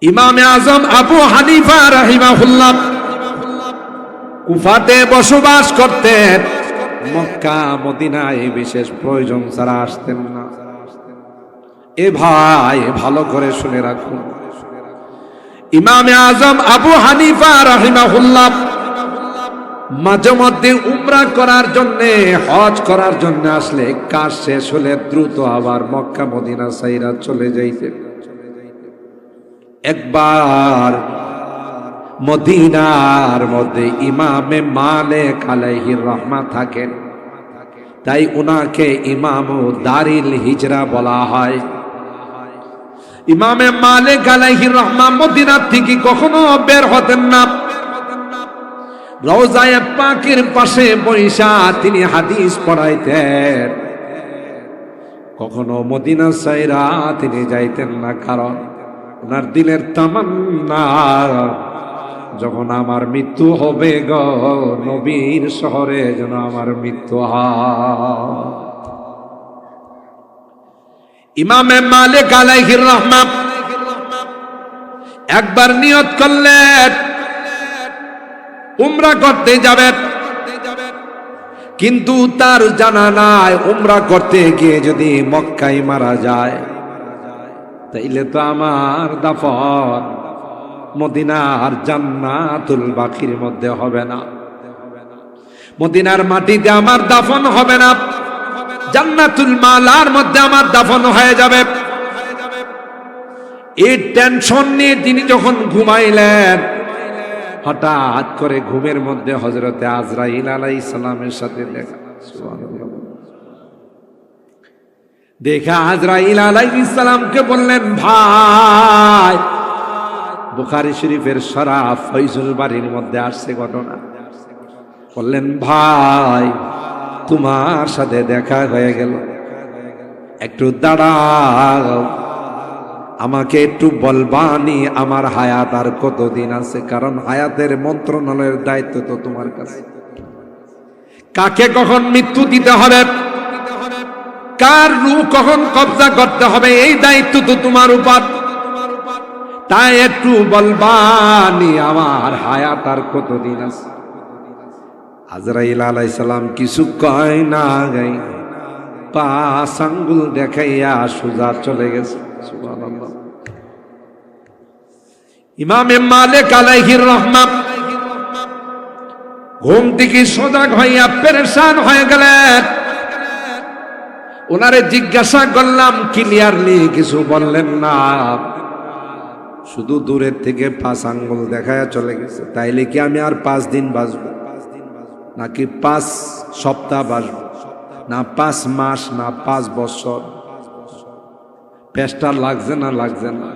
ইমামে আজম আবু হানিফা রাহিমাহুল্লাহ কুফাতে বসবাস করতেন। মক্কা মদিনায় বিশেষ প্রয়োজন ছাড়া আসতেন না। এ ভাই ভালো করে শুনে রাখুন, ইমামে আজম আবু হানিফা রাহিমাহুল্লাহ মাঝে মধ্যে উমরা করার জন্য, হজ করার জন্য আসলে কাজ শেষ হলে দ্রুত আবার মক্কা মদিনা সাইরা চলে যাইতেন। একবার মদিনার মধ্যে ইমামে মালিক আলাইহির রহমা থাকেন, তাই উনাকে ইমাম দারিল হিজরা বলা হয়। ইমামে মালিক আলাইহির রহমা মদিনা থেকে কখনো বের হতেন না। রওজায়ে পাকের পাশে বৈশা তিনি হাদিস পড়াইতেন। কখনো মদিনা সাইরা তিনি যাইতেন না, কারণ ওনার দিলের তামান্না যখন আমার মৃত্যু হবে গো, নবীর শহরে যেন আমার মৃত্যু হয়। ইমামে মালিক আলাইহির রহমা একবার নিয়ত করলেন উমরা করতে যাবেন, কিন্তু তার জানা নাই উমরা করতে গিয়ে যদি মক্কায় মারা যায় তাইলে তো আমার দাফন মদিনার জান্নাতুল বাকির মধ্যে হবে না, মদিনার মাটিতে আমার দাফন হবে না, জান্নাতুল মালার মধ্যে আমার দাফন হয়ে যাবে। এই টেনশন নিয়ে তিনি যখন ঘুমাইলেন, হঠাৎ করে ঘুমের মধ্যে হযরতে আজরাইল আলাইহিস সালামের সাথে দেখা। সুবহানাল্লাহ। দেখা আজরাইল আলাইহিস সালামকে বললেন, ভাই, বুখারী শরীফের শরাফ ফয়জুল বারীর মধ্যে আসছে ঘটনা। বললেন, ভাই, তোমার সাথে দেখা হয়ে গেল, একটু দাঁড়াও, আমাকে একটু বলবানি আমার হায়াত আর কতদিন আছে, কারণ হায়াতের মন্ত্রণালয়ের দায়িত্ব তো তোমার কাছে। কাকে কখন মৃত্যু দিতে হবে, কার রূহ কখন কবজা করতে হবে, এই দায়িত্ব তো তোমার উপর। তাই একটু বলবানি আমার হায়াত আর কতদিন আছে। আজরাইল আলাইহিস সালাম কিছু কয় না, গাই পাঁচ আঙ্গুল দেখাইয়া সোজা চলে গেছে। সুবহানাল্লাহ। ইমামে মালিক আলাইহির রহমা ঘুম থেকে সজাগ হইয়া পেরেশান হয়ে গেলেন। ওনারে জিজ্ঞাসা করলাম, ক্লিয়ারলি কিছু বললেন না, শুধু দূরের থেকে পাঁচ আঙ্গুল দেখায়া চলে গেছে। তাইলে কি আমি আর 5 দিন বাঁচবো, নাকি 5 সপ্তাহ বাঁচবো, না 5 মাস, না 5 বছর? পেশটা লাগছে না লাগছে না?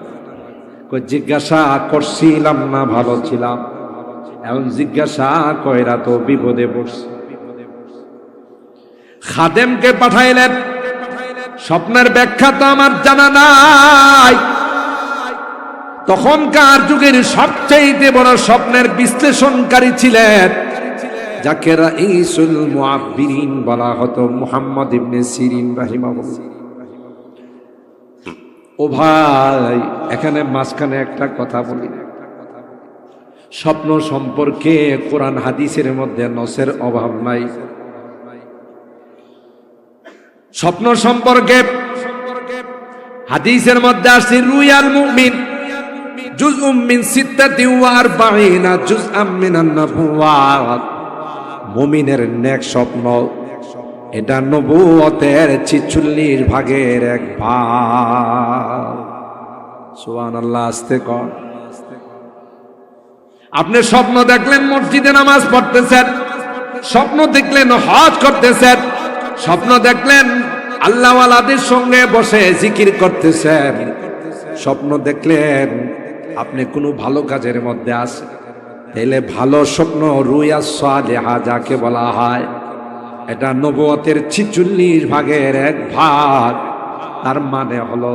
জিজ্ঞাসা করছিলাম না, ভালো ছিলাম, এখন জিজ্ঞাসা কইরা তো বিপদে পড়ছি। খাদেমকে পাঠাইলেন, স্বপ্নের ব্যাখ্যা তো আমার জানা নাই। তখনকার যুগের সবচেয়ে বড় স্বপ্নের বিশ্লেষণকারী ছিলেন, যাকে রাইসুল মুআব্বিরিন বলা হতো, মুহাম্মদ ইবনে সিরিন রাহিমাহুল্লাহ। ও ভাই, এখানে মাঝখানে একটা কথা বলি, স্বপ্ন সম্পর্কে কোরআন হাদিসের মধ্যে নসের অভাব নাই। স্বপ্ন সম্পর্কে হাদিসের মধ্যে আছে, রুয়াল মুমিন জুজউম মিন 46 জুজআম মিনান নবুওয়াত। মুমিনের নেক স্বপ্ন এটা নবুয়তের 46 ভাগের 1 ভাগ। সুবহানাল্লাহ। আস্তে কর। আপনি স্বপ্ন দেখলেন মসজিদে নামাজ পড়তেছেন, স্বপ্ন দেখলেন হজ করতেছেন, স্বপ্ন দেখলেন আল্লাহওয়ালাদের সঙ্গে বসে জিকির করতেছেন, স্বপ্ন দেখলেন আপনি কোনো ভালো কাজের মধ্যে আছেন, তাইলে ভালো স্বপ্ন রুয়া সালেহা যাকে বলা হয়, এটা নবুয়তের 46 ভাগের 1 ভাগ। তার মানে হলো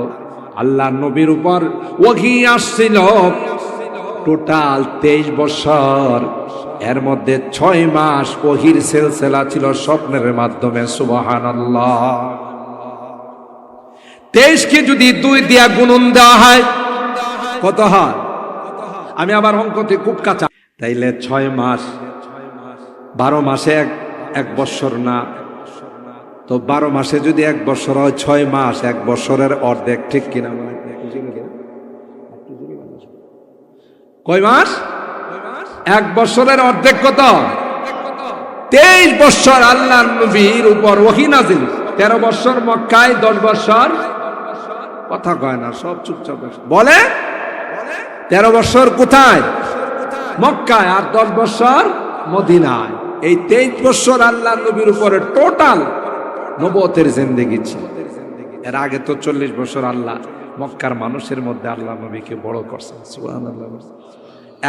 আল্লাহ নবীর উপর ওহী আসছিল টোটাল 23 বছর, এর মধ্যে 6 মাস ওহীর সিলসিলা ছিল স্বপ্নের মাধ্যমে। সুবহানাল্লাহ। 23 কে যদি 2 দিয়া গুণন দেওয়া হয় কত হয়? আমি আবার অঙ্কতে খুব কাঁচা। তাইলে 6 মাস, 12 মাসে এক বছর না, তো 12 মাসে যদি 1 বছর হয়, 6 মাস 1 বছরের অর্ধেক, ঠিক কিনা বলেন? কয় মাস? 1 বছরের অর্ধেক কত? 23 বছর আল্লাহর নবীর উপর ওহী নাযিল। 13 বছর মক্কায়, 10 বছর, কথা কয় না, সব চুপচাপ বলে। 13 বছর কোথায়? মক্কায়, আর 10 বছর মদিনায়। এই 23 বছর আল্লাহর নবীর উপরে টোটাল নবুয়তের জিন্দেগি ছিল। এর আগে তো 40 বছর আল্লাহ মক্কার মানুষের মধ্যে আল্লাহ নবীকে বড় করছেন। সুবহানাল্লাহ।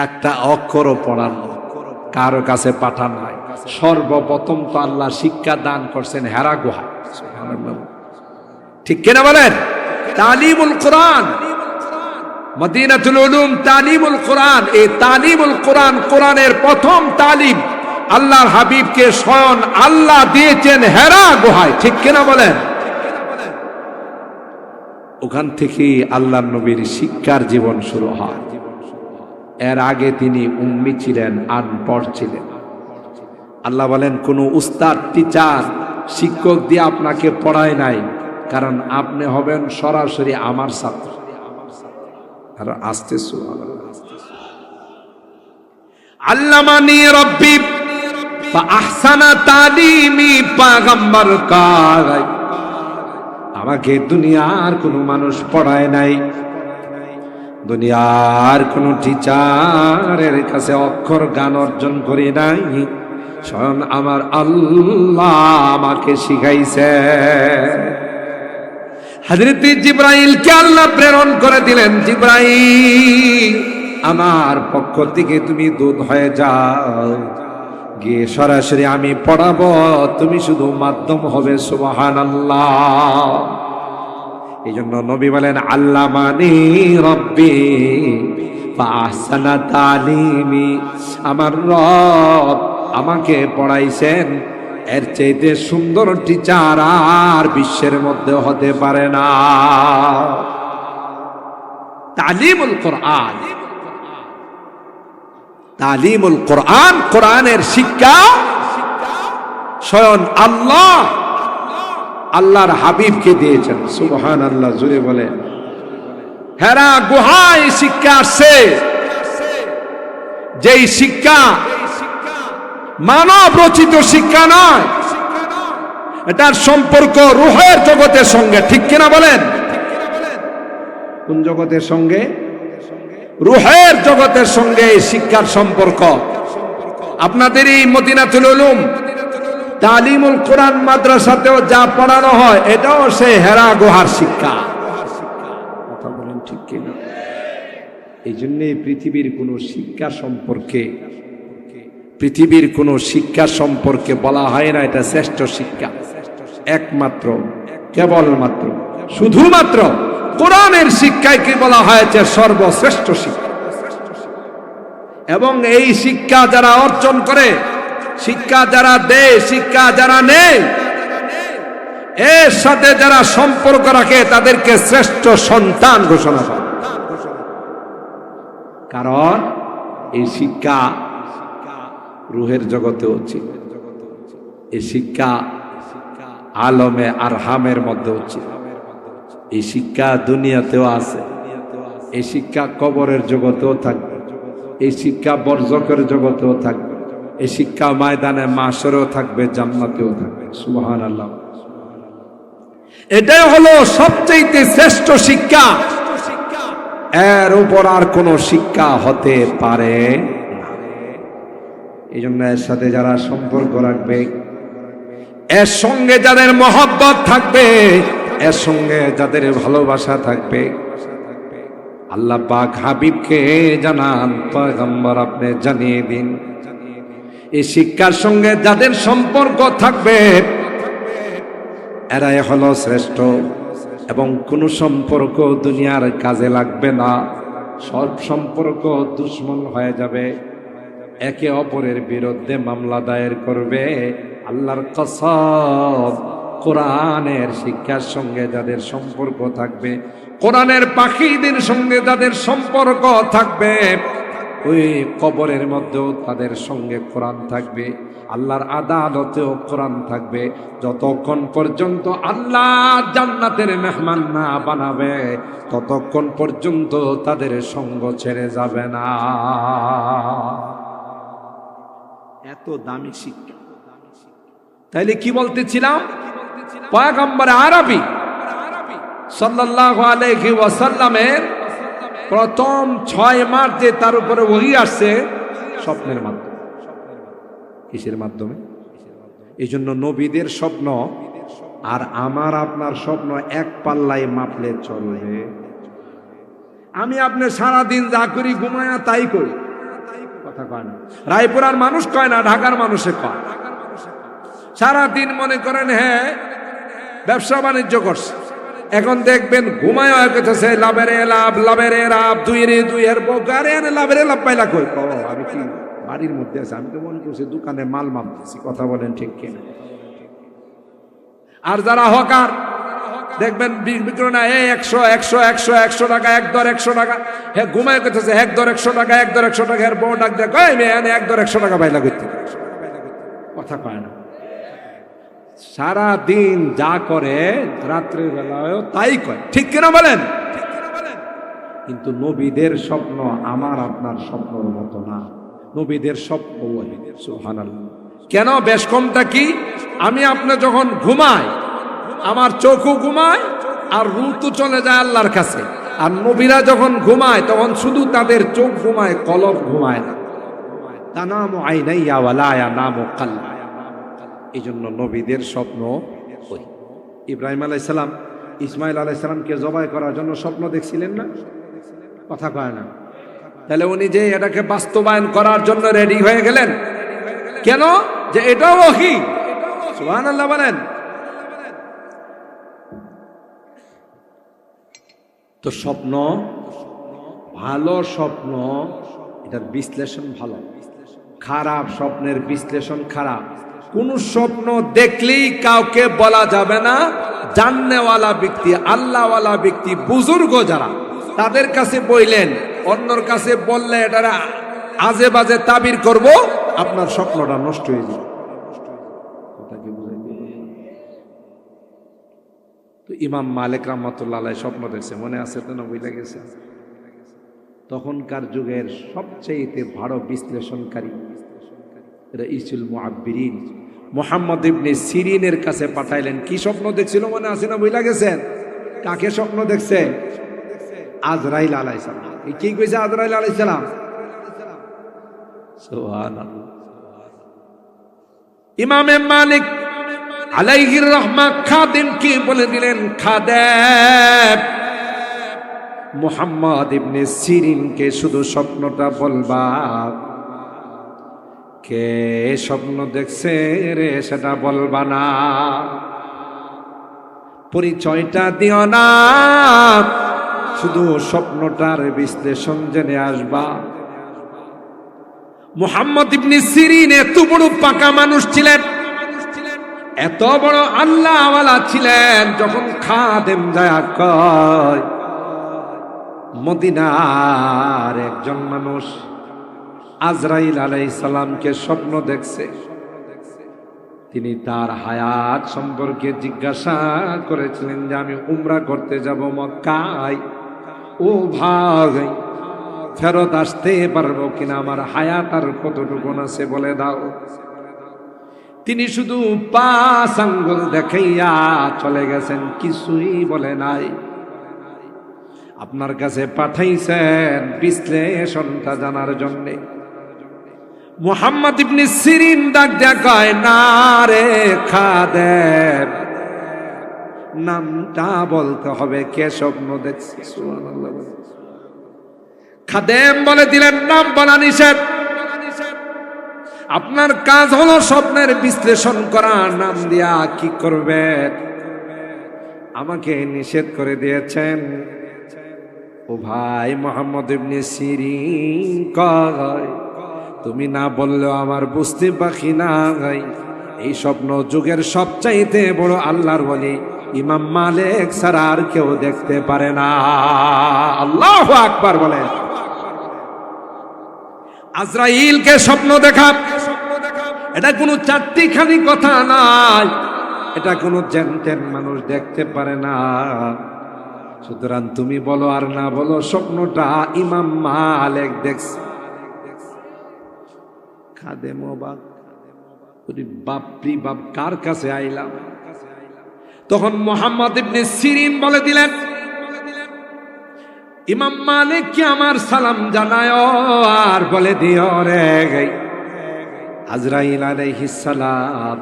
একটা অক্ষরও পড়ান কারো কাছে পাঠান নাই। সর্বপ্রথম তো আল্লাহ শিক্ষা দান করছেন হেরা গুহায়। সুবহানাল্লাহ, ঠিক কিনা বলেন? তালিমুল কোরআন, মদিনাতুল উলুম তালিমুল কোরআন। এই তালিমুল কোরআন, কোরআনের প্রথম তালিম আল্লাহর হাবিবকে স্বয়ং আল্লাহ দিয়েছেন হেরা গুহায়, ঠিক কিনা বলেন? ওখান থেকে আল্লাহর নবীর শিক্ষার জীবন শুরু হয়। এর আগে তিনি উম্মি ছিলেন, আনপড় ছিলেন। আল্লাহ বলেন কোন উস্তাদ, টিচার, শিক্ষক দিয়ে আপনাকে পড়ায় নাই, কারণ আপনি হবেন সরাসরি আমার ছাত্র। আর আস্তে আল্লামানি রব্বি ফা আহসানা তালিমি, পয়গম্বর কায় আমাকে দুনিয়ার কোনো মানুষ পড়ায় নাই, দুনিয়ার কোন টিচারের কাছে অক্ষর গান অর্জন করি নাই, স্বয়ং আমার আল্লাহ আমাকে শিখাইছে। হযরত জিবরাইলকে আল্লাহ প্রেরণ করে দিলেন, জিবরাইল আমার পক্ষ থেকে তুমি দুধ হয়ে যাও, গিয়ে সরাসরি আমি পড়াবো, তুমি শুধু মাধ্যম হবে। সুবহানাল্লাহ। এই জন্য নবী বলেন আল্লামানি রব্বি ফা আহসানা তালিমি, আমার রব আমাকে পড়াইছেন, এর চাইতে সুন্দর টিচার আর বিশ্বের মধ্যে হতে পারে না। তালিমুল কোরআন, তালিমুল কোরআন, কোরআনের শিক্ষা স্বয়ং আল্লাহ আল্লাহর হাবিবকে দিয়েছেন। সুবহানাল্লাহ, জোরে বলে। হেরা গুহায় শিক্ষা আসছে, যেই শিক্ষা মানব রচিত শিক্ষা নয়, এটার সম্পর্ক রূহের জগতের সঙ্গে, ঠিক কিনা বলেন? কোন জগতের সঙ্গে? রূহের জগতের সঙ্গে এই শিক্ষার সম্পর্ক। আপনাদের এই মদিনাতুল উলুম তালিমুল কোরআন মাদ্রাসাতেও যা পড়ানো হয়, এটাও সেই হেরা গুহার শিক্ষা। কথা বলেন, ঠিক কিনা? এই জন্য পৃথিবীর কোন শিক্ষা সম্পর্কে, পৃথিবীর কোন শিক্ষা সম্পর্কে বলা হয় না এটা শ্রেষ্ঠ শিক্ষা। একমাত্র, কেবলমাত্র, শুধুমাত্র কোরআনের শিক্ষাকে বলা হয়েছে সর্বশ্রেষ্ঠ শিক্ষা। এবং এই শিক্ষা যারা অর্জন করে, শিক্ষা যারা দেয়, শিক্ষা যারা নেয়, এর সাথে যারা সম্পর্ক রাখে, তাদেরকে শ্রেষ্ঠ সন্তান ঘোষণা করে। কারণ এই শিক্ষা রূহের জগতেও ছিল, এই শিক্ষা আলমে আরহামের মধ্যেও ছিল, এই শিক্ষা দুনিয়াতেও আছে, এই শিক্ষা কবরের জগতেও থাকবে, এই শিক্ষা বরজখের জগতেও থাকবে, এই শিক্ষা ময়দানে মাশরেও থাকবে, জান্নাতেও থাকবে। সুবহানাল্লাহ। এটাই হলো সবচেয়ে শ্রেষ্ঠ শিক্ষা। এর উপর আর কোন শিক্ষা হতে পারে না। এই জন্য এর সাথে যারা সম্পর্ক রাখবে, এর সঙ্গে যাদের মহব্বত থাকবে, এর সঙ্গে যাদের ভালোবাসা থাকবে, আল্লাহ পাক হাবিবকে জানান, পয়গম্বর আপনি জানিয়ে দিন, এই শিক্ষার সঙ্গে যাদের সম্পর্ক থাকবে এরাই হলো শ্রেষ্ঠ। এবং কোন সম্পর্ক দুনিয়ার কাজে লাগবে না, সব সম্পর্ক দুশ্মন হয়ে যাবে, একে অপরের বিরুদ্ধে মামলা দায়ের করবে। আল্লাহর কসম, কোরআনের শিক্ষার সঙ্গে যাদের সম্পর্ক থাকবে, কোরআনের পাখীদের সঙ্গে যাদের সম্পর্ক থাকবে, ওই কবরের মধ্যেও তাদের সঙ্গে কোরআন থাকবে, আল্লাহর আদালতেও কোরআন থাকবে। যতক্ষণ পর্যন্ত আল্লাহ জান্নাতের মেহমান না বানাবে ততক্ষণ পর্যন্ত তাদের সঙ্গ ছেড়ে যাবে না। এত দামি শিক্ষা। তাইলে কি বলতেছিলাম, পয়গম্বর আরবি সাল্লাল্লাহু আলাইহি ওয়াসাল্লামের প্রথম 6 মাস যে তার উপরে ওহী আসছে স্বপ্নের মাধ্যমে। কিসের মাধ্যমে? এই জন্য নবীদের স্বপ্ন আর আমার আপনার স্বপ্ন এক পাল্লায় মাপলে চলবে। আমি আপনি সারাদিন যা করি ঘুমায়া তাই করি, কথা কয় না। রায়পুরার মানুষ কয় না, ঢাকার মানুষে কয়। সারাদিন মনে করেন হ্যাঁ ব্যবসা বাণিজ্য করছে, এখন দেখবেন ঘুমায় হইতেছে লাভের লাভ, লাভের লাভ, দুইয়ের বোকারে লাভের লাভ পাইলা কই। আমি কি বাড়ির মধ্যে আছে, আমি তো মনে করছি দোকানে মাল মাপতেছি। কথা বলেন ঠিক কিনা? আর যারা হকার দেখবেন বিক্রি না, 100 টাকা, এক দর 100 টাকা, হ্যাঁ ঘুমায় করতেছে এক দর 100 টাকা, এক দর 100 টাকা। এর বউ ডাক দেয়, কই মেয়ে এক দর 100 টাকা পাইলা করতে। কথা কয় না। সারা দিন যা করে রাত্রের বেলায় তাই কয়, ঠিক কিনা বলেন? কিন্তু নবীদের স্বপ্ন আমার আপনার স্বপ্নের মতো না। নবীদের স্বপ্ন সুবহানাল্লাহ। কেন? বেশ কমটা কি, আমি আপনি যখন ঘুমাই আমার চোখও ঘুমায় আর রূহ তো চলে যায় আল্লাহর কাছে। আর নবীরা যখন ঘুমায় তখন শুধু তাদের চোখ ঘুমায়, কলব ঘুমায় না। তানামু আইনাইয়া ওয়ালা ইয়ানামু কলবি। এই জন্য নবীদের স্বপ্ন ওই ইব্রাহিম আলাইহিস সালাম ইসমাইল আলাইহিস সালামকে জবাই করার জন্য স্বপ্ন দেখছিলেন না? কথা কয় না। তাহলে উনি যে এটাকে বাস্তবায়ন করার জন্য রেডি হয়ে গেলেন কেন? যে এটাও ওহী। সুবহানাল্লাহ বলেন। তো স্বপ্ন ভালো, স্বপ্ন এটার বিশ্লেষণ ভালো, খারাপ স্বপ্নের বিশ্লেষণ খারাপ। কোন স্বপ্ন দেখলেই কাউকে বলা যাবে না। জাননেওয়ালা ব্যক্তি, আল্লাহওয়ালা ব্যক্তি, বুজুর্গ যারা, তাদের কাছে বললেন, অন্যর কাছে বললে এটা আজে বাজে তাবির করব, আপনার স্বপ্নটা নষ্ট হয়ে যাবে। তো ইমাম মালিক রাহমাতুল্লাহ আলাইহি স্বপ্ন দেখছে, মনে আছে তো? না বুঝলে গেছে। তখনকার যুগের সবচেয়ে বড় বিশ্লেষণকারী রাইসুল মুআব্বিরিন মুহাম্মদ ইবনে সিরিনের কাছে পাঠাইলেন। কি স্বপ্ন দেখছিল মনে আছে না? বুঝলা গেছেন? কাকে স্বপ্ন দেখছে? আজরাইল আলাইহিস সালাম। কি কইছে আজরাইল আলাইহিস সালাম? সুবহানাল্লাহ। ইমাম মালিক আলাইহির রহমা খাদেম কি বলে দিলেন, খাদেম মুহাম্মদ ইবনে সিরিনকে শুধু স্বপ্নটা বলবা, কে স্বপ্ন দেখছে রে সেটা বলবা না, পরিচয়টা দিও না, শুধু স্বপ্নটার বিশ্লেষণ জেনে আসবা। মুহাম্মদ ইবনে সিরিন এত বড় পাকা মানুষ ছিলেন, এত বড় আল্লাহওয়ালা ছিলেন, যখন খাদেম যায় কয় মদিনার একজন মানুষ আজরাইল আলাইহিস সালামকে স্বপ্ন দেখছে, তিনি তার হায়াত সম্পর্কে জিজ্ঞাসা করেছিলেন যে আমি উমরা করতে যাব মক্কায়, ও ভাই ফেরত আসতে পারবো কিনা, আমার হায়াত আর কতটুকু আছে বলে দাও। তিনি শুধু 5 আঙ্গুল দেখাইয়া চলে গেছেন, কিছুই বলে নাই। আপনার কাছে পাঠাইছেন বিশ্লেষণটা জানার জন্য। মুহাম্মদ ইবনে সিরিন ডাক দেয়া কয়, না রে খাদেম, নামটা বলতে হবে, কে স্বপ্ন দেখছে। সুবহানাল্লাহ। খাদেম বলে দিলেন, নাম বলা নিষেধ। আপনার কাজ হলো স্বপ্নের বিশ্লেষণ করা, নাম দিয়া কি করবেন আমাকে নিষেধ করে দিয়েছেন। ও ভাই মুহাম্মদ ইবনে সিরিন কয়, তুমি না বললেও আমার বুঝতে বাকি নাই, এই স্বপ্ন যুগের সবচাইতে বড় আল্লাহর ওলি ইমাম মালিক ছাড়া আর কেউ দেখতে পারে না। আল্লাহু আকবার বলেন। আজরাইলকে স্বপ্ন দেখা এটা কোনো চারটিখানি কথা নাই, এটা কোনো জ্ঞান মানুষ দেখতে পারে না। সুতরাং তুমি বলো আর না বলো, স্বপ্নটা ইমাম মালিক দেখছে। খাদেম অবাক, বাপরি বাপ, কার কাছে আইলাম? তখন মুহাম্মদ ইবনে সিরিন বলে দিলেন, ইমাম মালিক কি আমার সালাম জানায় আর বলে দিও রে, আজরাইল আলাইহিস সালাম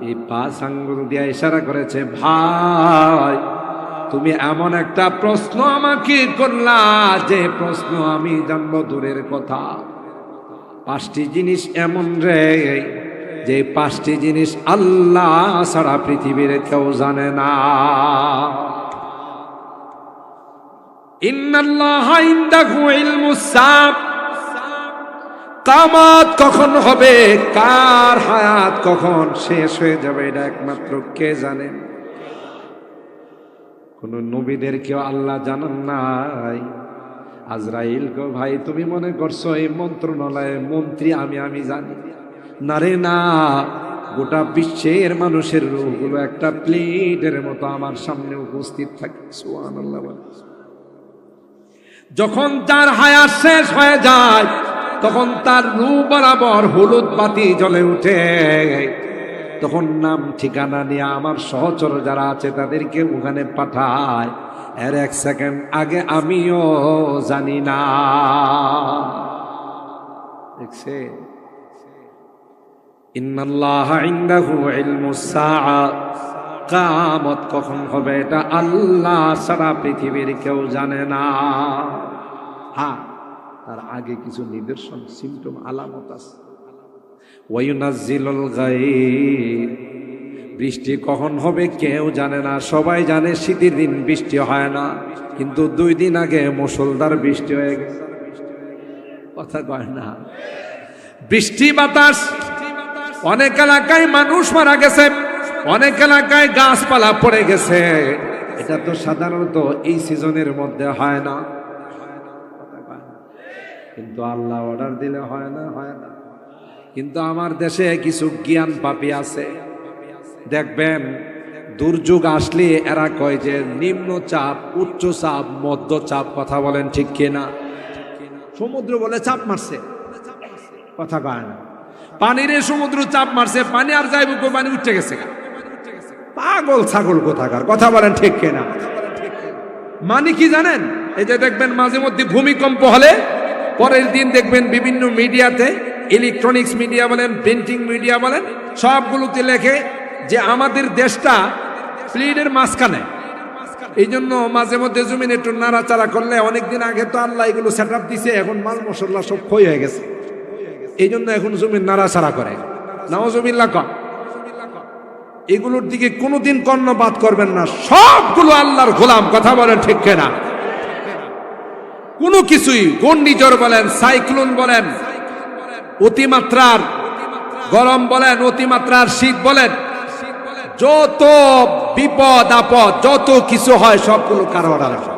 এই 5 আঙ্গুল দিয়ে ইশারা করেছে, ভাই তুমি এমন একটা প্রশ্ন আমাকে করলা যে প্রশ্ন আমি জানবো দূরের কথা। 5টি জিনিস এমন রে, যে 5টি জিনিস আল্লাহ ছাড়া পৃথিবীর কেউ জানে না। ইন্নাল্লাহা ইনদাহু ইলমুস সাআ, কিয়ামত কখন হবে, কার হায়াত কখন শেষ হয়ে যাবে, এটা একমাত্র কে জানেন? কোন নবীদের কেউ আল্লাহ জানান নাই। আজরাইল গো ভাই, তুমি মনে করছো এই মন্ত্রণালয়ের মন্ত্রী আমি জানি না রে, না। গোটা বিশ্বের মানুষের রূহগুলো একটা প্লেটের মতো আমার সামনে উপস্থিত থাকে। সুবহানাল্লাহ। যখন তার হায়াত শেষ হয়ে যায়, তখন তার রূহ বরাবর হলুদ বাতি জ্বলে উঠে। তখন নাম ঠিকানা নিয়ে আমার সহচর যারা আছে তাদেরকে ওখানে পাঠায়। এর 1 সেকেন্ড আগে আমিও জানি না। দেখছে, ইন্নাল্লাহা ইনদাহু ইলমুস সাআ, কিয়ামত কখন হবে এটা আল্লাহ ছাড়া পৃথিবীর কেউ জানে না। হ্যাঁ, তার আগে কিছু নিদর্শন, সিমটম, আলামত আছে। ওয়ায়ুনাজ্জিলুল গায়ব, বৃষ্টি কখন হবে কেউ জানে না। সবাই জানে শীতের দিন বৃষ্টি হয় না, কিন্তু 2 দিন আগে মুষলধার বৃষ্টি হয়ে গেছে। কথা কয় না? বৃষ্টি বাতাস, অনেক এলাকায় মানুষ মারা গেছে, অনেক এলাকায় গাছপালা পড়ে গেছে। এটা তো সাধারণত এই সিজনের মধ্যে হয় না, কিন্তু আল্লাহ অর্ডার দিলে হয় না। কিন্তু আমার দেশে কিছু জ্ঞান পাপী আছে, দেখবেন দুর্যোগ আসলে এরা কয় যে নিম্নচাপ, উচ্চচাপ, মধ্যচাপ। কথা বলেন ঠিক কিনা? সমুদ্র বলে চাপ মারছে, কথা কয় না। পানির সমুদ্র চাপ মারছে, পানি আর যাইব কই, পানি উঠে গেছে। পাগল ছাগল কোথাকার, কথা বলেন ঠিক কিনা? মানে কি জানেন? এই যে দেখবেন মাঝে মধ্যে ভূমিকম্প হলে পরের দিন দেখবেন বিভিন্ন মিডিয়াতে, ইলেকট্রনিক্স মিডিয়া বলেন, প্রিন্টিং মিডিয়া বলেন, সবগুলোতে লেখে যে আমাদের দেশটা প্লেনের মাঝখানে। এই জন্য মাঝে মধ্যে জমিন একটু নাড়াচাড়া করলে, অনেকদিন আগে তো আল্লাহ এগুলো সেট আপ দিছে, এখন মাল মশলা সব ক্ষয় হয়ে গেছে, এই জন্য এখন জমিন নাড়াচাড়া করে। নাউজুবিল্লাহ কর। এগুলোর দিকে কোনোদিন কর্ণপাত করবেন না, সবগুলো আল্লাহর গোলাম। কথা বলেন ঠিক কিনা? কোনো কিছুই, ঘূর্ণিঝড় বলেন, সাইক্লোন বলেন, অতিমাত্রার গরম বলেন, অতিমাত্রার শীত বলেন, যত বিপদ আপদ যত কিছু হয় সবগুলো কারো অর্ডারে হয়।